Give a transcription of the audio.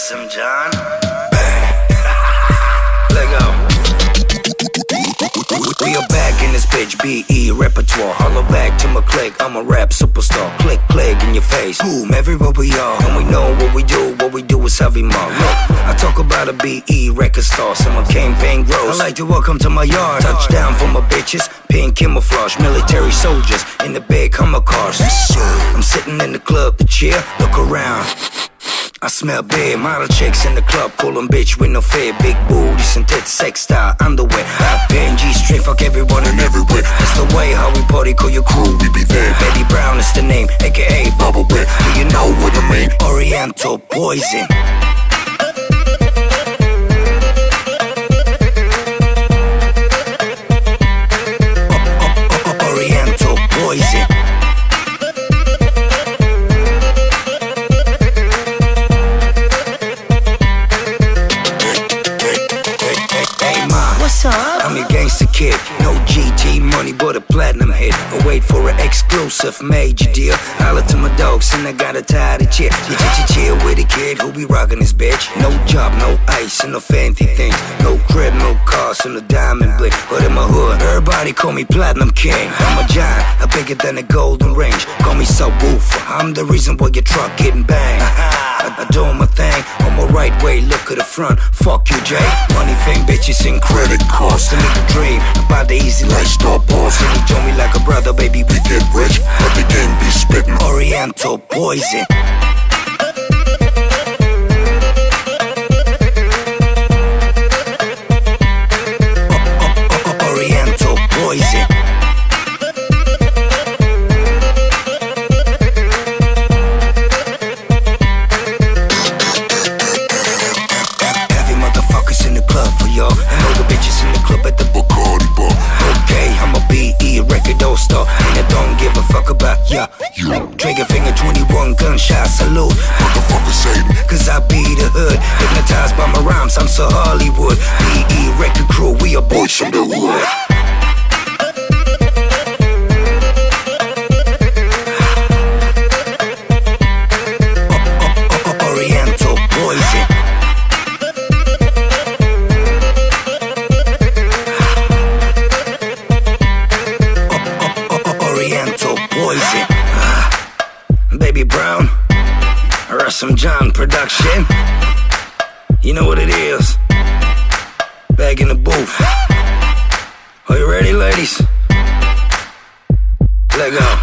Rasim John. Let go. We are back in this bitch, BE repertoire. Holler back to my click, I'm a rap superstar. Click, click in your face, boom, everywhere we are. And we know what we do is heavy more. Look, I talk about a BE record star, some campaign grows. I like to welcome to my yard. Touchdown for my bitches, pink camouflage. Military soldiers in the big Hummer cars. I'm sitting in the club to chill, look around. I smell bad, model chicks in the club, call them bitch with no fear. Big booty, synthetic sex style, underwear. Hot pen, G-string, fuck everyone and everywhere. That's the way how we party, call your crew, we be there. Betty Brown is the name, aka Bubble Bear. Do you know what I mean? Oriental poison. Oriental poison. What's up? I'm your gangster kid, no GT money but a platinum hit. I wait for an exclusive major deal. Holla to my dogs and I got a tidy chick. You chill with a kid who be rockin' this bitch. No job, no ice and no fancy things. No crib, no cars and no diamond bling. But in my hood, everybody call me Platinum King. I'm a giant, I'm bigger than a golden range. Call me subwoofer, I'm the reason why your truck getting banged. I do my thing on my right way, look at the front. Fuck you, Jay. Money, fame, bitches, and credit cards. To make a dream about the easy lifestyle boss. And he told me like a brother, baby, we get rich, but they can't be spitting Oriental poison. Oriental poison. Star, and I don't give a fuck about ya. Trigger finger 21 gunshot salute. Motherfuckers hate me, cause I be the hood. Hypnotized by my rhymes, I'm so Hollywood. BE record crew, we are boys from the hood. Oriental poison. Oriental poison. Baby Brown, Rasim John production. You know what it is. Back in the booth. Are you ready, ladies? Let go.